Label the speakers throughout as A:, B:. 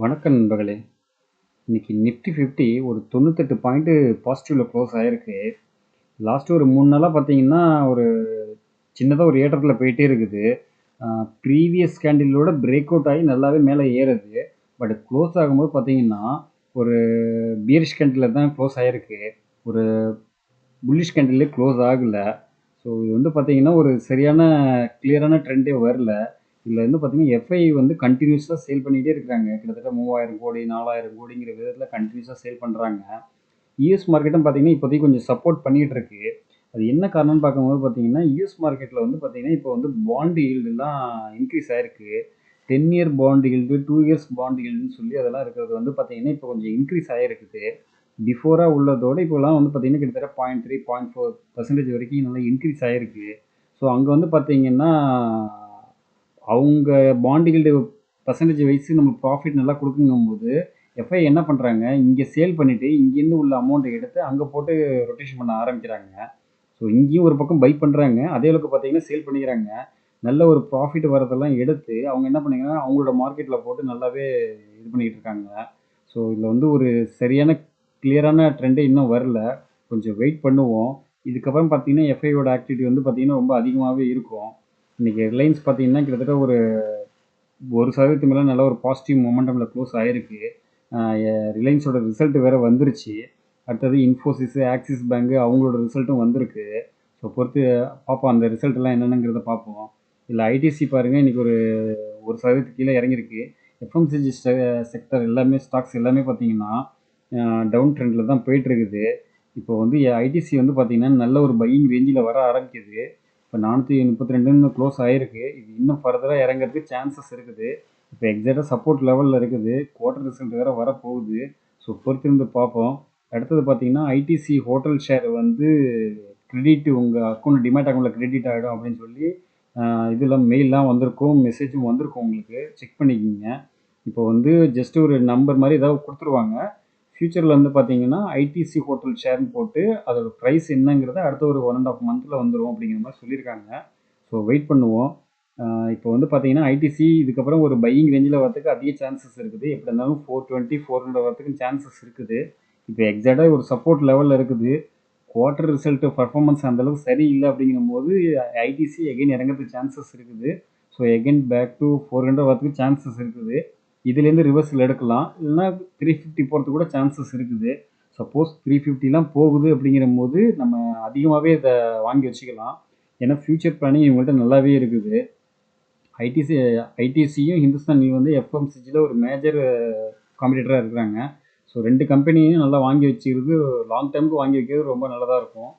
A: வணக்கம் நண்பர்களே. இன்னைக்கு நிஃப்டி 50 ஒரு 98 பாயிண்ட் பாசிட்டிவ்ல க்ளோஸ் ஆயிருக்கு. லாஸ்ட் ஒரு 3 நாளா பார்த்தீங்கன்னா, ஒரு சின்னதா ஒரு ஏற்றத்துல போயிட்டே இருக்குது. ப்ரீவியஸ் கேண்டிலோட பிரேக் அவுட் ஆகி நல்லாவே மேலே ஏறுது. பட் க்ளோஸ் ஆகும்போது பார்த்தீங்கன்னா, ஒரு பியரிஷ் கேண்டில்ல தான் க்ளோஸ் ஆயிருக்கு. ஒரு புல்லிஷ் கேண்டில்லே க்ளோஸ் ஆகல. ஸோ இது வந்து பார்த்தீங்கன்னா, ஒரு சரியான கிளியரான ட்ரெண்டே வரல. இதில் வந்து பார்த்தீங்கன்னா, எஃப்ஐ வந்து கண்டினியூஸாக சேல் பண்ணிகிட்டே இருக்கிறாங்க. கிட்டத்தட்ட 3000 கோடி 4000 கோடிங்கிற விதத்தில் கண்டினியூஸாக சேல் பண்ணுறாங்க. யூஎஸ் மார்க்கெட்டும் பார்த்தீங்கன்னா, இப்போதைக்கு கொஞ்சம் சப்போர்ட் பண்ணிகிட்டு இருக்கு. அது என்ன காரணம்னு பார்க்கும்போது பார்த்தீங்கன்னா, யூஎஸ் மார்க்கெட்டில் வந்து பார்த்தீங்கன்னா, இப்போ வந்து பாண்ட் ஈல்டுலாம் இன்க்ரீஸ் ஆயிருக்கு. 10 year bond yield 2 years bond ஈல்டுன்னு சொல்லி அதெல்லாம் இருக்கிறது வந்து பார்த்தீங்கன்னா, இப்போ கொஞ்சம் இன்க்ரீஸ் ஆகிருக்குது. பிஃபோராக உள்ளதோட இப்போலாம் வந்து பார்த்தீங்கன்னா, கிட்டத்தட்ட 0.3 0.4% வரைக்கும் நல்லா இன்க்ரீஸ் ஆகிருக்கு. ஸோ அங்கே வந்து பார்த்தீங்கன்னா, அவங்க பாண்ட் ஈல்டு பர்சன்டேஜ் வைஸ் நம்ம ப்ராஃபிட் நல்லா கொடுக்குங்கும்போது எஃப்ஐ என்ன பண்ணுறாங்க, இங்கே சேல் பண்ணிவிட்டு இங்கேருந்து உள்ள அமௌண்ட்டை எடுத்து அங்கே போட்டு ரொட்டேஷன் பண்ண ஆரம்பிக்கிறாங்க. ஸோ இங்கேயும் ஒரு பக்கம் பை பண்ணுறாங்க, அதே அளவுக்கு பார்த்தீங்கன்னா சேல் பண்ணிக்கிறாங்க. நல்ல ஒரு ப்ராஃபிட் வரதெல்லாம் எடுத்து அவங்க என்ன பண்ணிக்கிறாங்க, அவங்களோட மார்க்கெட்டில் போட்டு நல்லாவே இது பண்ணிகிட்டு இருக்காங்க. ஸோ இதில் வந்து ஒரு சரியான கிளியரான ட்ரெண்டே இன்னும் வரல. கொஞ்சம் வெயிட் பண்ணுவோம். இதுக்கப்புறம் பார்த்தீங்கன்னா, எஃப்ஐயோட ஆக்டிவிட்டி வந்து பார்த்தீங்கன்னா ரொம்ப அதிகமாகவே இருக்கும். இன்றைக்கி ரிலையன்ஸ் பார்த்தீங்கன்னா கிட்டத்தட்ட ஒரு 1% மேலே நல்ல ஒரு பாசிட்டிவ் மொமெண்டமில் க்ளோஸ் ஆகிருக்கு. ரிலையன்ஸோட ரிசல்ட் வேறு வந்துருச்சு. அடுத்தது இன்ஃபோசிஸ், ஆக்சிஸ் பேங்கு அவங்களோட ரிசல்ட்டும் வந்திருக்கு. ஸோ பொறுத்து பார்ப்போம், அந்த ரிசல்ட்லாம் என்னென்னங்கிறத பார்ப்போம். இல்லை ஐடிசி பாருங்கள், இன்றைக்கி ஒரு 1% கீழே இறங்கியிருக்கு. எஃப்எம்சிஜி செக்டர் எல்லாமே ஸ்டாக்ஸ் எல்லாமே பார்த்தீங்கன்னா டவுன் ட்ரெண்டில் தான் போயிட்டுருக்குது. இப்போ வந்து ஐடிசி வந்து பார்த்தீங்கன்னா நல்ல ஒரு பையிங் ரேஞ்சில் வர ஆரம்பிக்குது. இப்போ 432ன்னு க்ளோஸ் ஆகிருக்கு. இது இன்னும் ஃபர்தராக இறங்கிறதுக்கு சான்சஸ் இருக்குது. இப்போ எக்ஸாக்டாக சப்போர்ட் லெவலில் இருக்குது. குவார்ட்டர் ரிசல்ட் வேறு வரப்போகுது. ஸோ பொறுத்திருந்து பார்ப்போம். அடுத்தது பார்த்தீங்கன்னா, ஐடிசி ஹோட்டல் ஷேர் வந்து கிரெடிட் உங்கள் அக்கௌண்ட் டிமேட் அக்கௌண்ட்டில் கிரெடிட் ஆகிடும் அப்படின்னு சொல்லி இதெல்லாம் மெயிலெலாம் வந்திருக்கும், மெசேஜும் வந்திருக்கும். உங்களுக்கு செக் பண்ணிக்கிங்க. இப்போ வந்து ஜஸ்ட் ஒரு நம்பர் மாதிரி ஏதாவது கொடுத்துருவாங்க. ஃப்யூச்சரில் வந்து பார்த்தீங்கன்னா, ஐடிசி ஹோட்டல் ஷேர்னு போட்டு அதோட ப்ரைஸ் என்னங்கிறத அடுத்த ஒரு 1.5 மந்த்தில் வந்துடும் அப்படிங்கிற மாதிரி சொல்லியிருக்காங்க. ஸோ வெயிட் பண்ணுவோம். இப்போ வந்து பார்த்தீங்கன்னா, ஐடிசி இதுக்கப்புறம் ஒரு பையிங் ரேஞ்சில் வரதுக்கு அதிக சான்சஸ் இருக்குது. எப்படி இருந்தாலும் 420 400 வரதுக்கு சான்சஸ் இருக்குது. இப்போ எக்ஸாக்டாக ஒரு சப்போர்ட் லெவலில் இருக்குது. குவார்ட்டர் ரிசல்ட் பர்ஃபார்மன்ஸ் அந்தளவுக்கு சரியில்லை அப்படிங்கும்போது ஐடிசி எகைன் இறங்கிறதுக்கு சான்சஸ் இருக்குது. ஸோ எகைன் பேக் டு 400 வரதுக்கு சான்சஸ் இருக்குது. இதுலேருந்து ரிவர்சல் எடுக்கலாம், இல்லைனா 350 போகிறதுக்கு கூட சான்சஸ் இருக்குது. சப்போஸ் 350லாம் போகுது அப்படிங்கிற போது நம்ம அதிகமாகவே இதை வாங்கி வச்சுக்கலாம். ஏன்னா ஃப்யூச்சர் பிளானிங் இவங்கள்ட்ட நல்லாவே இருக்குது. ஐடிசி ஐடிசியும் ஹிந்துஸ்தான் லீவ் வந்து எஃப்எம்சிஜியில் ஒரு மேஜர் காம்படிட்டராக இருக்கிறாங்க. ஸோ 2 கம்பெனியும் நல்லா வாங்கி வச்சுக்கிறது, லாங் டேர்முக்கு வாங்கி வைக்கிறது ரொம்ப நல்லதாக இருக்கும்.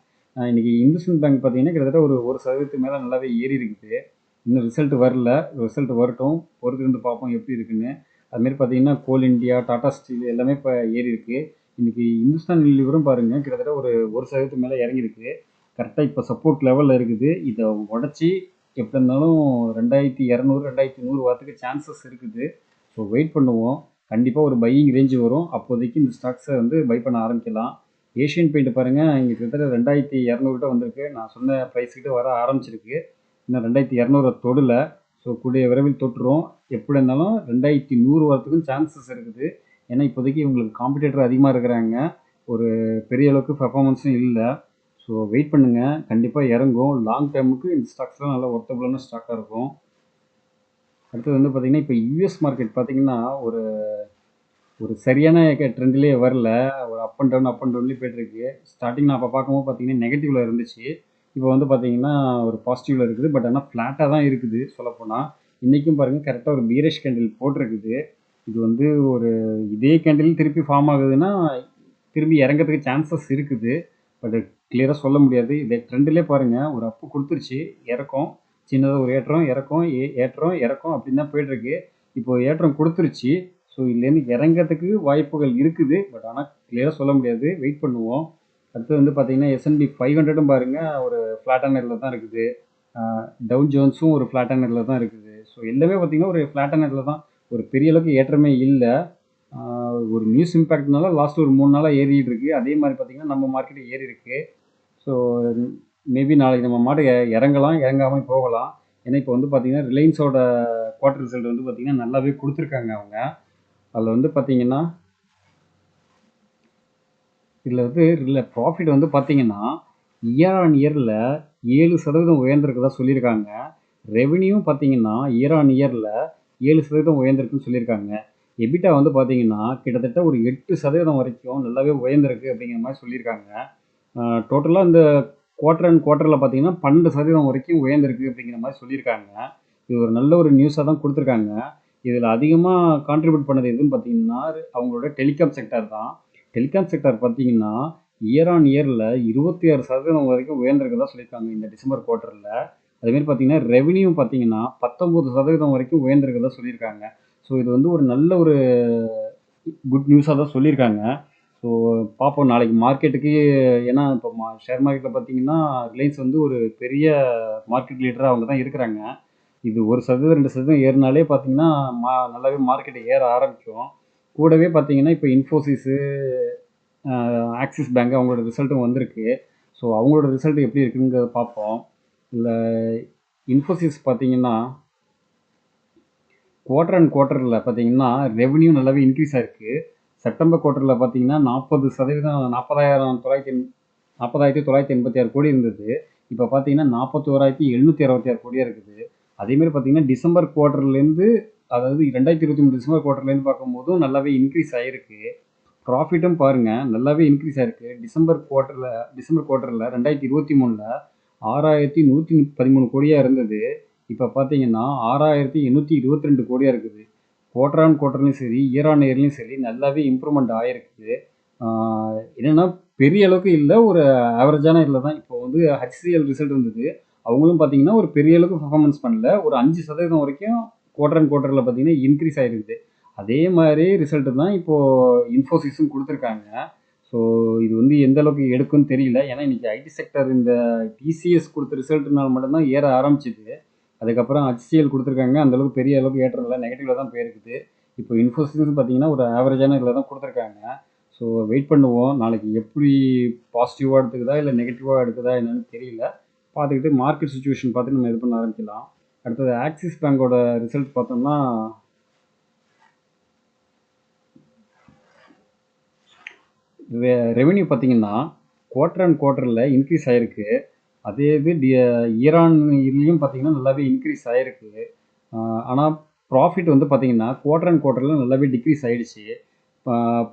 A: இன்றைக்கி இந்துஸ்தான் பேங்க் பார்த்தீங்கன்னா கிட்டத்தட்ட ஒரு 1% மேலே நல்லாவே ஏறி இருக்குது. இன்னும் ரிசல்ட் வரல, ரிசல்ட் வரட்டும், பொறுத்திருந்து பார்ப்போம் எப்படி இருக்குன்னு. அதுமாரி பார்த்தீங்கன்னா, கோல் இண்டியா, டாடா ஸ்டீல் எல்லாமே இப்போ ஏறி இருக்குது. இன்றைக்கி இந்துஸ்தான் லீவரும் பாருங்கள் கிட்டத்தட்ட ஒரு 1% மேலே இறங்கியிருக்கு. கரெக்டாக இப்போ சப்போர்ட் லெவலில் இருக்குது. இதை உடச்சி எப்படி இருந்தாலும் 2200 2100 வரத்துக்கு சான்சஸ் இருக்குது. ஸோ வெயிட் பண்ணுவோம். கண்டிப்பாக ஒரு பையிங் ரேஞ்சு வரும். அப்போதைக்கு இந்த ஸ்டாக்ஸை வந்து பை பண்ண ஆரம்பிக்கலாம். ஏஷியன் பெயிண்ட் பாருங்கள், இங்கே கிட்டத்தட்ட 2200 வந்திருக்கு. நான் சொன்ன ப்ரைஸ் கிட்ட வர ஆரம்பிச்சிருக்கு. இன்னும் 2200 தொடல. ஸோ கூடிய விரைவில் தொட்டுரும். எப்படி இருந்தாலும் 2100 வரத்துக்கும் சான்சஸ் இருக்குது. ஏன்னா இப்போதைக்கு இவங்களுக்கு காம்படிட்டர் அதிகமாக இருக்கிறாங்க. ஒரு பெரிய அளவுக்கு பர்ஃபார்மன்ஸும் இல்லை. ஸோ வெயிட் பண்ணுங்கள், கண்டிப்பாக இறங்கும். லாங் டேர்முக்கு இந்த ஸ்டாக்ஸ்லாம் நல்லா ஒர்த்தபுளான ஸ்டாக்காக இருக்கும். அடுத்தது வந்து பார்த்திங்கன்னா, இப்போ யூஎஸ் மார்க்கெட் பார்த்திங்கன்னா ஒரு ஒரு சரியான ட்ரெண்ட்லேயே வரல. ஒரு அப் அண்ட் டவுன்லேயே போய்ட்டுருக்கு. ஸ்டார்டிங் நான் அப்போ பார்க்கும்போது பார்த்திங்கன்னா நெகட்டிவில் இருந்துச்சு. இப்போ வந்து பார்த்திங்கன்னா ஒரு பாசிட்டிவில் இருக்குது. பட் ஆனால் ஃப்ளாட்டாக தான் இருக்குது சொல்லப்போனால். இன்றைக்கும் பாருங்கள், கரெக்டாக ஒரு பீரிஷ் கேண்டில் போட்டிருக்குது. இது வந்து ஒரு இதே கேண்டில் திருப்பி ஃபார்ம் ஆகுதுன்னா திரும்பி இறங்கிறதுக்கு சான்சஸ் இருக்குது. பட் கிளியராக சொல்ல முடியாது. இதே ட்ரெண்டிலே பாருங்கள், ஒரு அப்பு கொடுத்துருச்சு, இறக்கம், சின்னதாக ஒரு ஏற்றம், இறக்கம், ஏற்றம், இறக்கம் அப்படின்னு தான் போய்ட்டுருக்கு. இப்போ ஏற்றம் கொடுத்துருச்சு. ஸோ இதுலேருந்து இறங்கிறதுக்கு வாய்ப்புகள் இருக்குது. பட் ஆனால் கிளியராக சொல்ல முடியாது. வெயிட் பண்ணுவோம். அடுத்து வந்து பார்த்திங்கன்னா, S&P 500ம் பாருங்கள் ஒரு ஃப்ளாட்டான இதில் தான் இருக்குது. டவு ஜோன்ஸும் ஒரு ஃப்ளாட்டான இதில் தான் இருக்குது. ஸோ எல்லாமே பார்த்திங்கன்னா ஒரு ஃப்ளாட்டான இதில் தான். ஒரு பெரிய அளவுக்கு ஏற்றமே இல்லை. ஒரு நியூஸ் இம்பேக்ட்னால லாஸ்ட் ஒரு 3 நாளாக ஏறிட்டு இருக்குது. அதே மாதிரி பார்த்திங்கன்னா நம்ம மார்க்கெட்டு ஏறி இருக்குது. ஸோ மேபி நாளைக்கு நம்ம மாட்டு இறங்கலாம், இறங்காமல் போகலாம். ஏன்னா இப்போ வந்து பார்த்திங்கன்னா ரிலையன்ஸோட குவார்ட்டர் ரிசல்ட் வந்து பார்த்திங்கன்னா நல்லாவே கொடுத்துருக்காங்க அவங்க. அதில் வந்து பார்த்தீங்கன்னா இதில் வந்து இல்லை ப்ராஃபிட் வந்து பார்த்தீங்கன்னா இயர் ஆன் இயரில் 7% உயர்ந்திருக்கதா சொல்லியிருக்காங்க. ரெவென்யூ பார்த்தீங்கன்னா இயர் ஆன் இயரில் 7% உயர்ந்திருக்குன்னு சொல்லியிருக்காங்க. எபிட்டா வந்து பார்த்தீங்கன்னா கிட்டத்தட்ட ஒரு 8% வரைக்கும் நல்லாவே உயர்ந்திருக்கு அப்படிங்கிற மாதிரி சொல்லியிருக்காங்க. டோட்டலாக இந்த குவார்டர் அண்ட் குவார்ட்டரில் பார்த்தீங்கன்னா 12% வரைக்கும் உயர்ந்திருக்கு அப்படிங்கிற மாதிரி சொல்லியிருக்காங்க. இது ஒரு நல்ல ஒரு நியூஸாக தான் கொடுத்துருக்காங்க. இதில் அதிகமாக கான்ட்ரிபியூட் பண்ணது எதுன்னு பார்த்தீங்கன்னா அவங்களோட டெலிகாம் செக்டார் தான். டெலிகாம் செக்டார் பார்த்தீங்கன்னா இயர் ஆன் இயரில் 26% வரைக்கும் உயர்ந்திருக்கதா சொல்லியிருக்காங்க இந்த டிசம்பர் குவார்ட்டரில். அதேமாதிரி பார்த்தீங்கன்னா ரெவென்யூ பார்த்தீங்கன்னா 19% வரைக்கும் உயர்ந்திருக்கதா சொல்லியிருக்காங்க. ஸோ இது வந்து ஒரு நல்ல ஒரு குட் நியூஸாக தான் சொல்லியிருக்காங்க. ஸோ பார்ப்போம் நாளைக்கு மார்க்கெட்டுக்கு. ஏன்னா இப்போ ஷேர் மார்க்கெட்டில் பார்த்தீங்கன்னா ரிலையன்ஸ் வந்து ஒரு பெரிய மார்க்கெட் லீடராக அவங்க தான் இருக்கிறாங்க. இது 1% 2% ஏறினாலே பார்த்தீங்கன்னா நல்லாவே மார்க்கெட்டு ஏற ஆரம்பிக்கும். கூடவே பார்த்தீங்கன்னா இப்போ இன்ஃபோசிஸு, ஆக்சிஸ் பேங்க் அவங்களோட ரிசல்ட்டும் வந்திருக்கு. ஸோ அவங்களோட ரிசல்ட் எப்படி இருக்குங்கிறத பார்ப்போம். இல்லை இன்ஃபோசிஸ் பார்த்தீங்கன்னா குவார்டர் அண்ட் குவார்ட்டரில் பார்த்தீங்கன்னா ரெவென்யூ நல்லாவே இன்க்ரீஸ் ஆயிருக்கு. செப்டம்பர் குவார்ட்டரில் பார்த்தீங்கன்னா 40% 40,986 கோடி இருந்தது. இப்போ பார்த்தீங்கன்னா 41,766 கோடியாக இருக்குது. அதேமாதிரி பார்த்தீங்கன்னா டிசம்பர் குவார்ட்டர்லேருந்து, அதாவது 2023 டிசம்பர் குவார்ட்டர்லேருந்து பார்க்கும்போதும் நல்லாவே இன்க்ரீஸ் ஆகிருக்கு. ப்ராஃபிட்டும் பாருங்கள் நல்லாவே இன்க்ரீஸ் ஆகிருக்கு. டிசம்பர் குவார்ட்டரில் 2023 6,113 கோடியாக இருந்தது. இப்போ பார்த்தீங்கன்னா 6,822 கோடியாக இருக்குது. குவார்டர் ஆன் குவார்ட்டர்லையும் சரி, இயர் ஆன் இயர்லையும் சரி நல்லாவே இம்ப்ரூவ்மெண்ட் ஆகிருக்குது. என்னென்னா பெரிய அளவுக்கு இல்லை, ஒரு ஆவரேஜான இதில் தான். இப்போ வந்து ஹச்சிஎல் ரிசல்ட் இருந்தது. அவங்களும் பார்த்தீங்கன்னா ஒரு பெரிய அளவுக்கு பர்ஃபார்மன்ஸ் பண்ணல. ஒரு 5% வரைக்கும் குவார்டர் அண்ட் குவார்ட்டரில் பார்த்தீங்கன்னா இன்க்ரீஸ் ஆகிருக்குது. அதே மாதிரி ரிசல்ட்டு தான் இப்போது இன்ஃபோசிஸும் கொடுத்துருக்காங்க. ஸோ இது வந்து எந்த அளவுக்கு எடுக்குன்னு தெரியல. ஏன்னா இன்றைக்கி ஐடி செக்டர் இந்த டிசிஎஸ் கொடுத்த ரிசல்ட்டுனால மட்டும்தான் ஏற ஆரம்பிச்சிது. அதுக்கப்புறம் ஹச்சிஎல் கொடுத்துருக்காங்க, அந்தளவுக்கு பெரிய அளவுக்கு ஏற்றம் இல்லை, நெகட்டிவில் தான் போயிருக்குது. இப்போ இன்ஃபோசிஸ் பார்த்தீங்கன்னா ஒரு ஆவரேஜான இதில் தான் கொடுத்துருக்காங்க. ஸோ வெயிட் பண்ணுவோம், நாளைக்கு எப்படி பாசிட்டிவாக எடுத்துக்குதா இல்லை நெகட்டிவாக எடுக்குதா என்னன்னு தெரியல. பார்த்துக்கிட்டு மார்க்கெட் சுச்சுவேஷன் பார்த்து நம்ம இது பண்ண ஆரம்பிக்கலாம். அடுத்தது ஆக்சிஸ் பேங்கோட ரிசல்ட் பார்த்தோம்னா ரெவென்யூ பார்த்தீங்கன்னா குவார்டர் அண்ட் குவார்ட்டரில் இன்க்ரீஸ் ஆகிருக்கு. அதே இது இயர் ஆன் இயர்லையும் பார்த்தீங்கன்னா நல்லாவே இன்க்ரீஸ் ஆகிருக்கு. ஆனால் ப்ராஃபிட் வந்து பார்த்தீங்கன்னா குவார்டர் அண்ட் குவார்ட்டரில் நல்லாவே டிக்ரீஸ் ஆகிடுச்சு.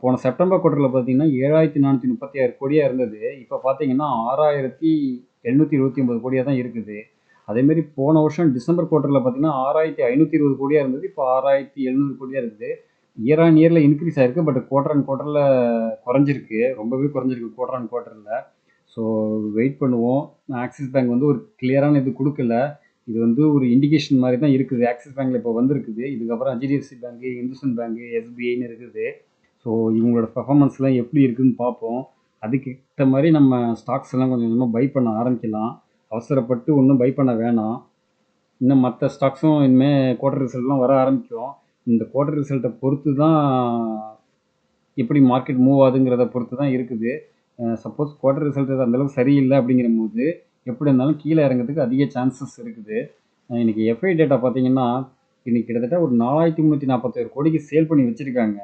A: போன செப்டம்பர் குவார்ட்டரில் பார்த்தீங்கன்னா 7,436 கோடியாக இருந்தது. இப்போ பார்த்தீங்கன்னா 6,729 கோடியாக தான் இருக்குது. அதேமாரி போன வருஷம் டிசம்பர் குவார்ட்டரில் பார்த்தீங்கன்னா 6,520 கோடியாக இருந்தது. இப்போ 6,700 கோடியாக இருக்குது. இயர் ஆன் இயரில் இன்க்ரீஸ் ஆகிருக்கு, பட் குவார்டர் அண்ட் குவார்ட்டரில் குறைஞ்சிருக்கு, ரொம்பவே குறைஞ்சிருக்கு குவார்டர் அண்ட் குவார்ட்டரில். ஸோ வெயிட் பண்ணுவோம். ஆக்சிஸ் பேங்க் வந்து ஒரு கிளியரான இது கொடுக்கல. இது வந்து ஒரு இண்டிகேஷன் மாதிரி தான் இருக்குது. ஆக்சிஸ் பேங்க்கில் இப்போ வந்திருக்குது. இதுக்கப்புறம் ஹெச்டிஎஃப்சி பேங்க்கு, இந்துஸ்தான் பேங்க்கு, எஸ்பிஐன்னு இருக்குது. ஸோ இவங்களோட பர்ஃபார்மன்ஸ்லாம் எப்படி இருக்குதுன்னு பார்ப்போம். அதுக்கேற்ற மாதிரி நம்ம ஸ்டாக்ஸ் எல்லாம் கொஞ்சம் கொஞ்சமாக பை பண்ண ஆரம்பிக்கலாம். அவசரப்பட்டு ஒன்றும் பை பண்ண வேணாம். இன்னும் மற்ற ஸ்டாக்ஸும் இனிமேல் குவார்ட்டர் ரிசல்ட்லாம் வர ஆரம்பிக்கும். இந்த குவார்ட்டர் ரிசல்ட்டை பொறுத்து தான் எப்படி மார்க்கெட் மூவ் ஆகுதுங்கிறத பொறுத்து தான் இருக்குது. சப்போஸ் குவார்ட்டர் ரிசல்ட் அந்தளவுக்கு சரியில்லை அப்படிங்கிற போது எப்படி இருந்தாலும் கீழே இறங்கிறதுக்கு அதிக சான்சஸ் இருக்குது. இன்றைக்கி எஃப்ஐ டேட்டா பார்த்தீங்கன்னா இன்றைக்கி கிட்டத்தட்ட ஒரு 4,341 கோடிக்கு சேல் பண்ணி வச்சுருக்காங்க.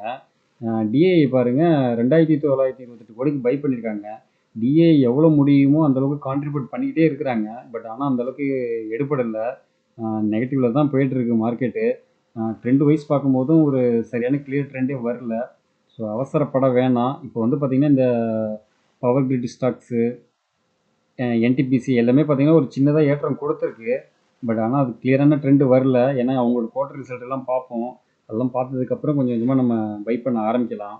A: டிஏஐ பாருங்கள் 2,928 கோடிக்கு பை பண்ணியிருக்காங்க. டிஏஐ எவ்வளோ முடியுமோ அந்தளவுக்கு கான்ட்ரிபியூட் பண்ணிக்கிட்டே இருக்கிறாங்க. பட் ஆனால் அந்தளவுக்கு எடுபடலை, நெகட்டிவில் தான் போயிட்டுருக்கு மார்க்கெட்டு. ட்ரெண்ட் வைஸ் பார்க்கும்போதும் ஒரு சரியான கிளியர் ட்ரெண்டே வரல. ஸோ அவசரப்பட வேணாம். இப்போ வந்து பார்த்திங்கன்னா இந்த பவர் கிரிட் ஸ்டாக்ஸு, என்டிபிசி எல்லாமே பார்த்திங்கன்னா ஒரு சின்னதாக ஏற்றம் கொடுத்துருக்கு. பட் ஆனால் அது கிளியரான ட்ரெண்டு வரல. ஏன்னா அவங்களோட குவார்ட்டர் ரிசல்ட் எல்லாம் பார்ப்போம். அதெல்லாம் பார்த்ததுக்கப்புறம் கொஞ்சம் கொஞ்சமாக நம்ம பை பண்ண ஆரம்பிக்கலாம்.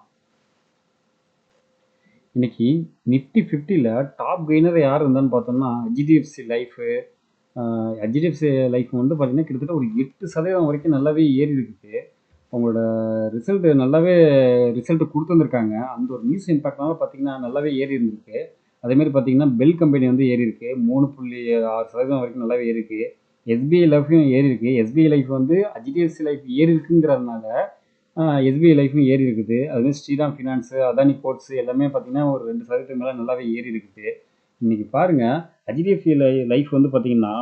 A: இன்றைக்கி நிஃப்டி 50ல் டாப் கெய்னர் யார் இருந்தான்னு பார்த்தோம்னா ஹெச்டிஎஃப்சி லைஃபு. ஹெச்டிஎஃப்சி லைஃப் வந்து பார்த்திங்கன்னா கிட்டத்தட்ட ஒரு 8% வரைக்கும் நல்லாவே ஏறி இருக்குது. அவங்களோட நல்லாவே ரிசல்ட்டு கொடுத்துருந்துருக்காங்க. அந்த ஒரு நியூஸ் இம்பேக்ட்னால பார்த்திங்கன்னா நல்லாவே ஏறி இருந்திருக்கு. அதேமாதிரி பார்த்திங்கன்னா பெல் கம்பெனி வந்து ஏறி இருக்குது, 3.6% வரைக்கும் நல்லாவே ஏறி இருக்குது. எஸ்பிஐ லைஃபும் ஏறி இருக்குது. எஸ்பிஐ லைஃப் வந்து ஹெச்டிஎஃப்சி லைஃப் ஏறி இருக்குங்கிறதுனால எஸ்பிஐ லைஃபும் ஏறி இருக்குது. அதுமாதிரி ஸ்ரீராம் ஃபினான்ஸு, அதானி போர்ட்ஸு எல்லாமே பார்த்திங்கன்னா ஒரு 2% மேலே நல்லாவே ஏறி இருக்குது. இன்றைக்கி பாருங்கள் ஹெச்டிஎஃப்சி லைஃப் வந்து பார்த்திங்கன்னா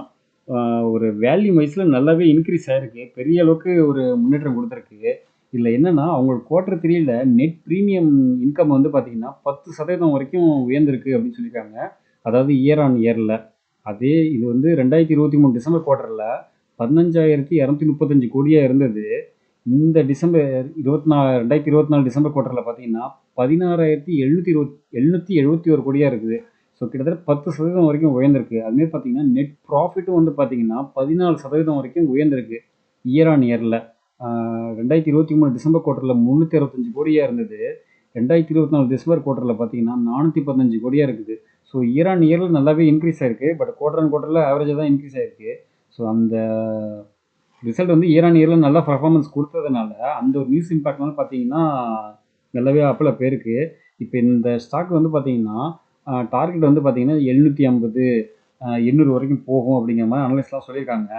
A: ஒரு வேல்யூ வைஸில் நல்லாவே இன்க்ரீஸ் ஆகிருக்கு. பெரிய அளவுக்கு ஒரு முன்னேற்றம் கொடுத்துருக்கு. இதில் என்னென்னா அவங்களுக்கு குவார்டர் த்ரீயில் நெட் ப்ரீமியம் இன்கம் வந்து பார்த்திங்கன்னா 10% வரைக்கும் உயர்ந்திருக்கு அப்படின்னு சொல்லியிருக்காங்க. அதாவது இயர் ஆன் இயரில். அதே இது வந்து 2023 டிசம்பர் குவார்ட்டரில் 15,235 கோடியாக இருந்தது. இந்த டிசம்பர் 2024 டிசம்பர் குவார்ட்டரில் பார்த்தீங்கன்னா 16,771 கோடியாக இருக்குது. ஸோ கிட்டத்தட்ட 10% வரைக்கும் உயர்ந்திருக்கு. அதுமாரி பார்த்தீங்கன்னா நெட் ப்ராஃபிட்டும் வந்து பார்த்தீங்கன்னா 14% வரைக்கும் உயர்ந்திருக்கு இயர் ஆன் இயரில். 2023 டிசம்பர் குவார்ட்டரில் 365 கோடியாக இருந்தது. 2024 டிசம்பர் குவார்ட்டரில் பார்த்தீங்கன்னா 415 கோடியாக இருக்குது. ஸோ இயர் ஆன் இயரில் நல்லாவே இன்க்ரீஸ் ஆயிருக்கு. பட் குவார்டர் ஆன் குவார்ட்டரில் ஆவரேஜாக தான் இன்க்ரீஸ் ஆயிருக்கு. ஸோ அந்த ரிசல்ட் வந்து இயர் ஆன் இயரில் நல்லா பர்ஃபார்மன்ஸ் கொடுத்ததுனால அந்த ஒரு நியூஸ் இம்பாக்ட்னால பார்த்தீங்கன்னா நல்லாவே அப்பில் போயிருக்கு. இப்போ இந்த ஸ்டாக் வந்து பார்த்தீங்கன்னா டார்கெட் வந்து பார்த்தீங்கன்னா 750 800 வரைக்கும் போகும் அப்படிங்கிற மாதிரி அனலிஸ்ட்லாம் சொல்லியிருக்காங்க.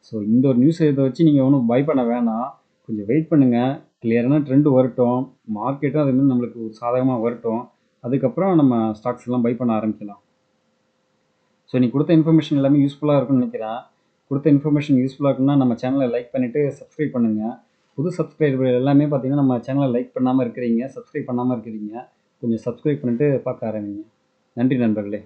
A: ஸோ இந்த ஒரு நியூஸ் இதை வச்சு நீங்கள் ஒன்றும் பை பண்ண வேணாம். கொஞ்சம் வெயிட் பண்ணுங்கள். கிளியரான ட்ரெண்டு வரட்டும். மார்க்கெட்டும் அது மாதிரி நம்மளுக்கு ஒரு சாதகமாக வரட்டும். அதுக்கப்புறம் நம்ம ஸ்டாக்ஸ் எல்லாம் பை பண்ண ஆரம்பிக்கலாம். ஸோ நீ கொடுத்த இன்ஃபர்மேஷன் எல்லாமே யூஸ்ஃபுல்லாக இருக்கும்னு நினைக்கிறேன். கொடுத்த இன்ஃபர்மேஷன் யூஸ்ஃபுல்லாக இருக்குன்னா நம்ம சேனலை லைக் பண்ணிவிட்டு சப்ஸ்கிரைப் பண்ணுங்கள். புது சப்ஸ்கிரைபர் எல்லாமே பார்த்தீங்கன்னா நம்ம சேனலை லைக் பண்ணாமல் இருக்கிறீங்க, சப்ஸ்கிரைப் பண்ணாமல் இருக்கிறீங்க. கொஞ்சம் சப்ஸ்கிரைப் பண்ணிவிட்டு பார்க்க ஆரம்பிங்க. நன்றி நண்பர்களே.